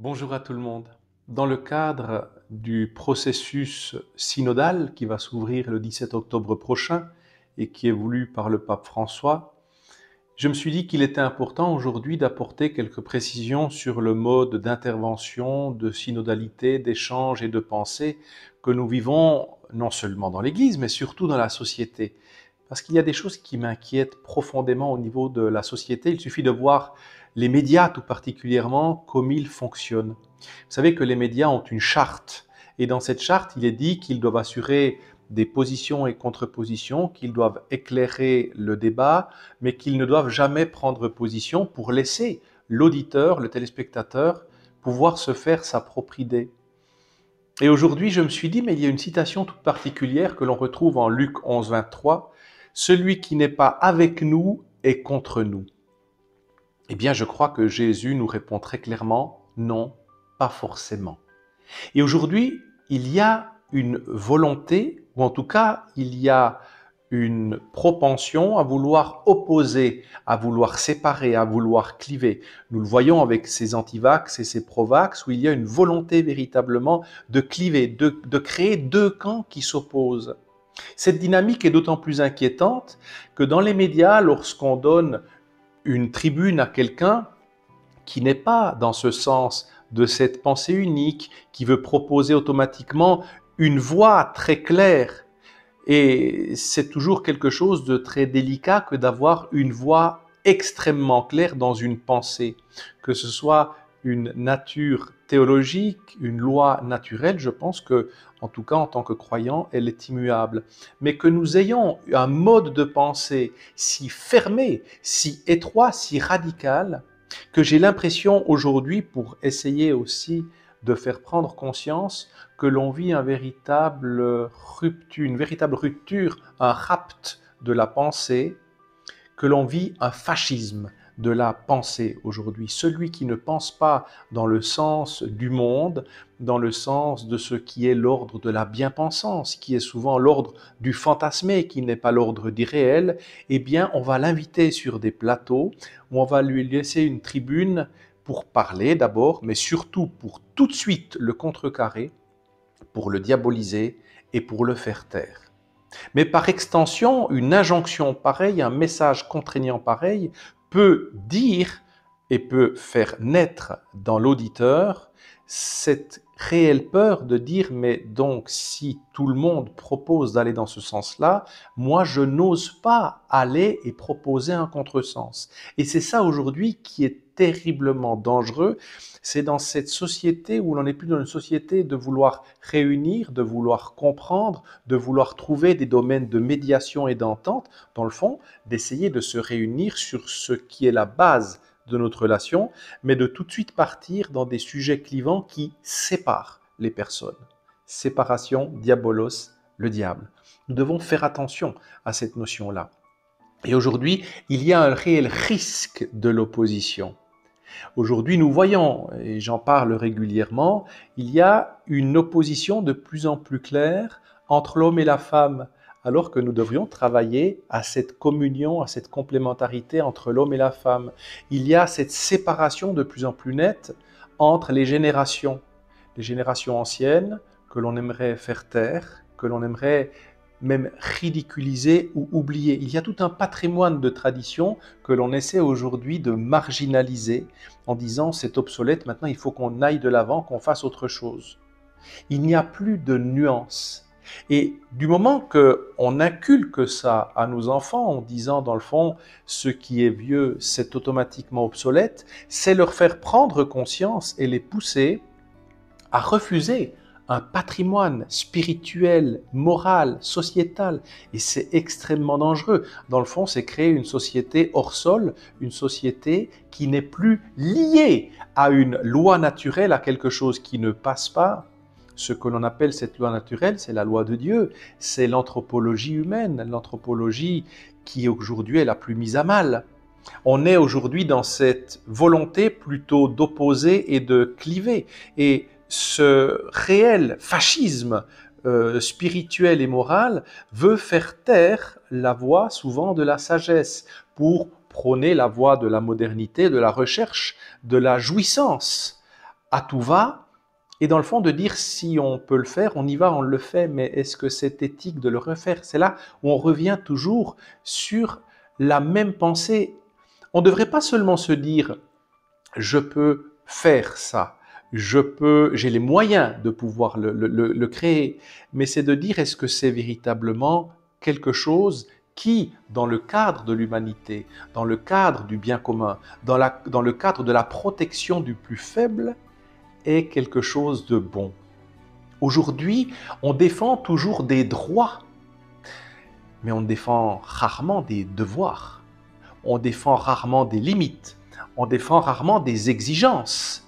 Bonjour à tout le monde. Dans le cadre du processus synodal qui va s'ouvrir le 17 octobre prochain et qui est voulu par le pape François, je me suis dit qu'il était important aujourd'hui d'apporter quelques précisions sur le mode d'intervention, de synodalité, d'échange et de pensée que nous vivons non seulement dans l'Église, mais surtout dans la société. Parce qu'il y a des choses qui m'inquiètent profondément au niveau de la société. Il suffit de voir les médias tout particulièrement, comme ils fonctionnent. Vous savez que les médias ont une charte. Et dans cette charte, il est dit qu'ils doivent assurer des positions et contre-positions, qu'ils doivent éclairer le débat, mais qu'ils ne doivent jamais prendre position pour laisser l'auditeur, le téléspectateur, pouvoir se faire sa propre idée. Et aujourd'hui, je me suis dit, mais il y a une citation toute particulière que l'on retrouve en Luc 11, 23. Celui qui n'est pas avec nous est contre nous. Eh bien, je crois que Jésus nous répond très clairement, non, pas forcément. Et aujourd'hui, il y a une volonté, ou en tout cas, il y a une propension à vouloir opposer, à vouloir séparer, à vouloir cliver. Nous le voyons avec ces antivax et ces provax, où il y a une volonté véritablement de cliver, de créer deux camps qui s'opposent. Cette dynamique est d'autant plus inquiétante que dans les médias, lorsqu'on donne une tribune à quelqu'un qui n'est pas dans ce sens de cette pensée unique, qui veut proposer automatiquement une voie très claire, et c'est toujours quelque chose de très délicat que d'avoir une voie extrêmement claire dans une pensée, que ce soit une nature théologique, une loi naturelle. Je pense que, en tout cas en tant que croyant, elle est immuable. Mais que nous ayons un mode de pensée si fermé, si étroit, si radical, que j'ai l'impression aujourd'hui, pour essayer aussi de faire prendre conscience que l'on vit une véritable rupture, un rapt de la pensée, que l'on vit un fascisme de la pensée aujourd'hui. Celui qui ne pense pas dans le sens du monde, dans le sens de ce qui est l'ordre de la bien-pensance, qui est souvent l'ordre du fantasmé, qui n'est pas l'ordre du réel, eh bien, on va l'inviter sur des plateaux où on va lui laisser une tribune pour parler d'abord, mais surtout pour tout de suite le contrecarrer, pour le diaboliser et pour le faire taire. Mais par extension, une injonction pareille, un message contraignant pareil peut dire et peut faire naître dans l'auditeur cette réelle peur de dire, mais donc si tout le monde propose d'aller dans ce sens-là, moi je n'ose pas aller et proposer un contresens. Et c'est ça aujourd'hui qui est terriblement dangereux. C'est dans cette société où l'on n'est plus dans une société de vouloir réunir, de vouloir comprendre, de vouloir trouver des domaines de médiation et d'entente, dans le fond, d'essayer de se réunir sur ce qui est la base de notre relation, mais de tout de suite partir dans des sujets clivants qui séparent les personnes. Séparation, diabolos, le diable. Nous devons faire attention à cette notion-là. Et aujourd'hui, il y a un réel risque de l'opposition. Aujourd'hui, nous voyons, et j'en parle régulièrement, il y a une opposition de plus en plus claire entre l'homme et la femme, alors que nous devrions travailler à cette communion, à cette complémentarité entre l'homme et la femme. Il y a cette séparation de plus en plus nette entre les générations anciennes que l'on aimerait faire taire, que l'on aimerait même ridiculiser ou oublier. Il y a tout un patrimoine de traditions que l'on essaie aujourd'hui de marginaliser en disant c'est obsolète, maintenant il faut qu'on aille de l'avant, qu'on fasse autre chose. Il n'y a plus de nuances. Et du moment qu'on inculque ça à nos enfants en disant dans le fond ce qui est vieux c'est automatiquement obsolète, c'est leur faire prendre conscience et les pousser à refuser un patrimoine spirituel, moral, sociétal. Et c'est extrêmement dangereux. Dans le fond, c'est créer une société hors sol, une société qui n'est plus liée à une loi naturelle, à quelque chose qui ne passe pas. Ce que l'on appelle cette loi naturelle, c'est la loi de Dieu, c'est l'anthropologie humaine, l'anthropologie qui aujourd'hui est la plus mise à mal. On est aujourd'hui dans cette volonté plutôt d'opposer et de cliver. Et ce réel fascisme spirituel et moral veut faire taire la voix souvent de la sagesse pour prôner la voie de la modernité, de la recherche, de la jouissance, à tout va, et dans le fond de dire si on peut le faire, on y va, on le fait, mais est-ce que c'est éthique de le refaire? C'est là où on revient toujours sur la même pensée. On ne devrait pas seulement se dire je peux faire ça, j'ai les moyens de pouvoir le créer, mais c'est de dire est-ce que c'est véritablement quelque chose qui, dans le cadre de l'humanité, dans le cadre du bien commun, dans le cadre de la protection du plus faible, est quelque chose de bon. Aujourd'hui, on défend toujours des droits, mais on défend rarement des devoirs. On défend rarement des limites. On défend rarement des exigences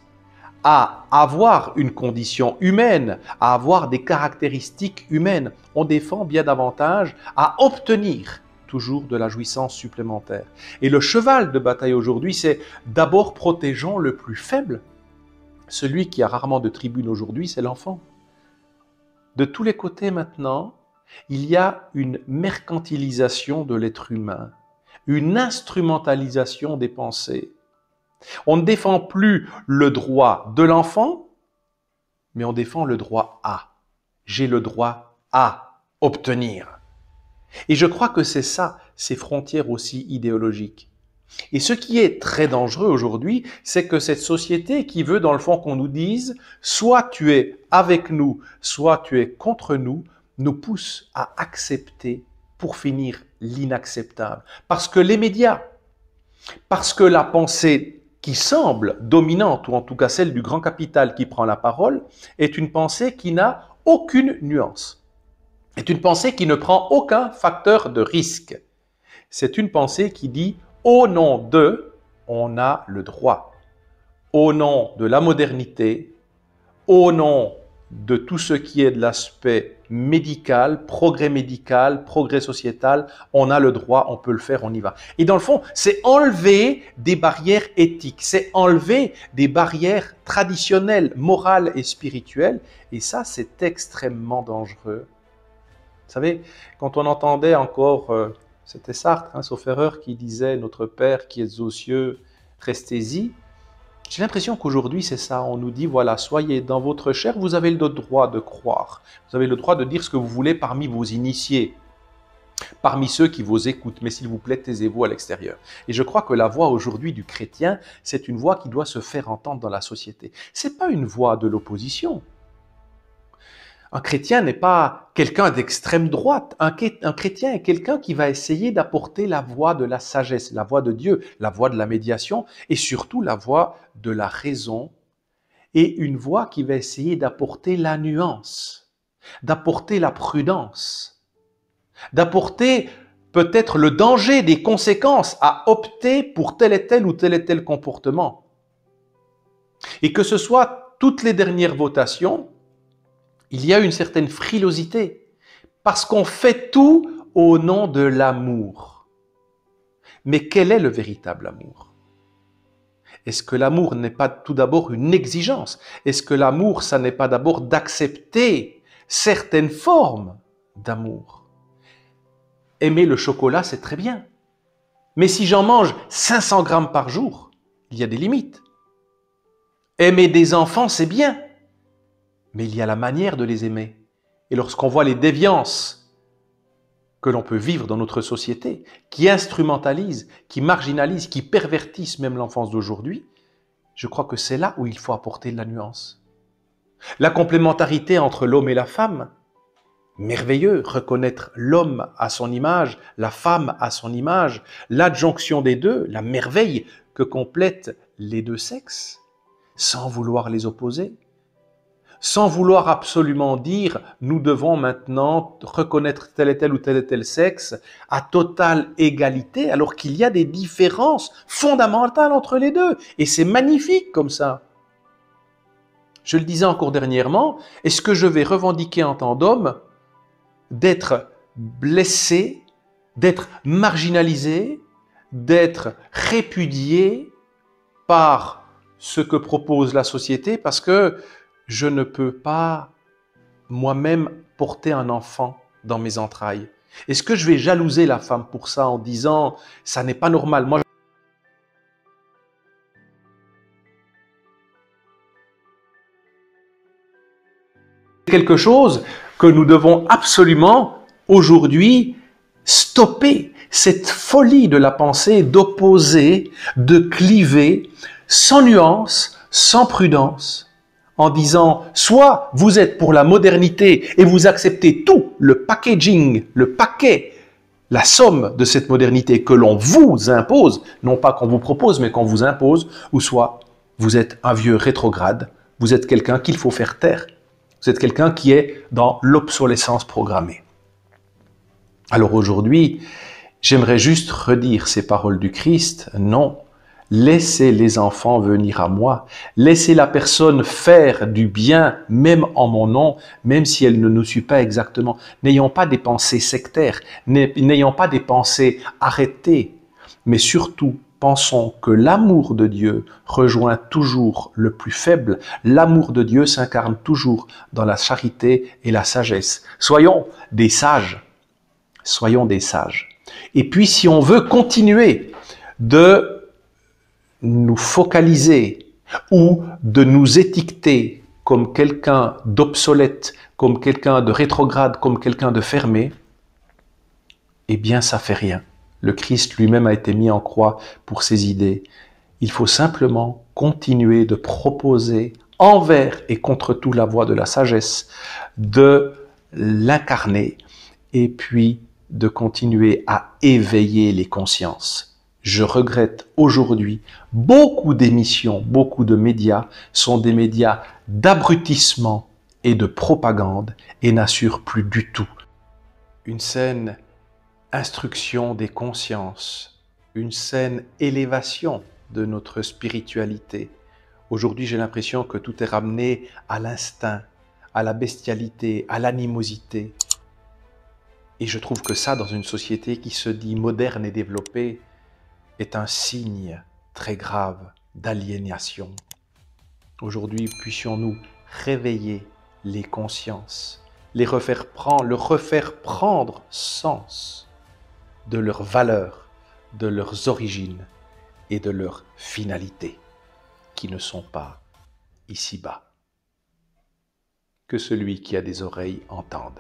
à avoir une condition humaine, à avoir des caractéristiques humaines. On défend bien davantage à obtenir toujours de la jouissance supplémentaire. Et le cheval de bataille aujourd'hui, c'est d'abord protégeons le plus faible. Celui qui a rarement de tribune aujourd'hui, c'est l'enfant. De tous les côtés maintenant, il y a une mercantilisation de l'être humain, une instrumentalisation des pensées. On ne défend plus le droit de l'enfant, mais on défend le droit à. J'ai le droit à obtenir. Et je crois que c'est ça, ces frontières aussi idéologiques. Et ce qui est très dangereux aujourd'hui, c'est que cette société qui veut dans le fond qu'on nous dise soit tu es avec nous, soit tu es contre nous pousse à accepter pour finir l'inacceptable. Parce que les médias, parce que la pensée qui semble dominante, ou en tout cas celle du grand capital qui prend la parole, est une pensée qui n'a aucune nuance. C'est une pensée qui ne prend aucun facteur de risque. C'est une pensée qui dit au nom de, on a le droit. Au nom de la modernité, au nom de tout ce qui est de l'aspect médical, progrès sociétal, on a le droit, on peut le faire, on y va. Et dans le fond, c'est enlever des barrières éthiques, c'est enlever des barrières traditionnelles, morales et spirituelles. Et ça, c'est extrêmement dangereux. Vous savez, quand on entendait encore, c'était Sartre, sauf erreur, qui disait « Notre Père qui es aux cieux, restez-y », j'ai l'impression qu'aujourd'hui, c'est ça. On nous dit, voilà, soyez dans votre chair, vous avez le droit de croire. Vous avez le droit de dire ce que vous voulez parmi vos initiés, parmi ceux qui vous écoutent. Mais s'il vous plaît, taisez-vous à l'extérieur. Et je crois que la voix aujourd'hui du chrétien, c'est une voix qui doit se faire entendre dans la société. Ce n'est pas une voix de l'opposition. Un chrétien n'est pas quelqu'un d'extrême droite. Un chrétien est quelqu'un qui va essayer d'apporter la voix de la sagesse, la voix de Dieu, la voix de la médiation et surtout la voix de la raison et une voix qui va essayer d'apporter la nuance, d'apporter la prudence, d'apporter peut-être le danger des conséquences à opter pour tel et tel comportement. Et que ce soit toutes les dernières votations, il y a une certaine frilosité, parce qu'on fait tout au nom de l'amour. Mais quel est le véritable amour? Est-ce que l'amour n'est pas tout d'abord une exigence? Est-ce que l'amour, ça n'est pas d'abord d'accepter certaines formes d'amour? Aimer le chocolat, c'est très bien. Mais si j'en mange 500 grammes par jour, il y a des limites. Aimer des enfants, c'est bien. Mais il y a la manière de les aimer. Et lorsqu'on voit les déviances que l'on peut vivre dans notre société, qui instrumentalisent, qui marginalisent, qui pervertissent même l'enfance d'aujourd'hui, je crois que c'est là où il faut apporter de la nuance. La complémentarité entre l'homme et la femme, merveilleux, reconnaître l'homme à son image, la femme à son image, l'adjonction des deux, la merveille que complètent les deux sexes, sans vouloir les opposer. Sans vouloir absolument dire nous devons maintenant reconnaître tel et tel sexe à totale égalité, alors qu'il y a des différences fondamentales entre les deux. Et c'est magnifique comme ça. Je le disais encore dernièrement, est-ce que je vais revendiquer en tant d'homme d'être blessé, d'être marginalisé, d'être répudié par ce que propose la société parce que je ne peux pas moi-même porter un enfant dans mes entrailles. Est-ce que je vais jalouser la femme pour ça en disant « ça n'est pas normal ». Moi, quelque chose que nous devons absolument aujourd'hui stopper. Cette folie de la pensée d'opposer, de cliver, sans nuance, sans prudence, en disant soit vous êtes pour la modernité et vous acceptez tout, le packaging, le paquet, la somme de cette modernité que l'on vous impose, non pas qu'on vous propose, mais qu'on vous impose, ou soit vous êtes un vieux rétrograde, vous êtes quelqu'un qu'il faut faire taire, vous êtes quelqu'un qui est dans l'obsolescence programmée. Alors aujourd'hui, j'aimerais juste redire ces paroles du Christ. Non, laissez les enfants venir à moi. Laissez la personne faire du bien, même en mon nom, même si elle ne nous suit pas exactement. N'ayons pas des pensées sectaires, n'ayons pas des pensées arrêtées, mais surtout, pensons que l'amour de Dieu rejoint toujours le plus faible. L'amour de Dieu s'incarne toujours dans la charité et la sagesse. Soyons des sages. Soyons des sages. Et puis, si on veut continuer de nous focaliser ou de nous étiqueter comme quelqu'un d'obsolète, comme quelqu'un de rétrograde, comme quelqu'un de fermé, eh bien, ça fait rien. Le Christ lui-même a été mis en croix pour ses idées. Il faut simplement continuer de proposer envers et contre tout la voie de la sagesse, de l'incarner et puis de continuer à éveiller les consciences. Je regrette aujourd'hui, beaucoup d'émissions, beaucoup de médias sont des médias d'abrutissement et de propagande et n'assurent plus du tout une saine instruction des consciences, une saine élévation de notre spiritualité. Aujourd'hui, j'ai l'impression que tout est ramené à l'instinct, à la bestialité, à l'animosité. Et je trouve que ça, dans une société qui se dit moderne et développée, est un signe très grave d'aliénation. Aujourd'hui, puissions-nous réveiller les consciences, leur refaire prendre sens de leurs valeurs, de leurs origines et de leurs finalités, qui ne sont pas ici-bas. Que celui qui a des oreilles entende.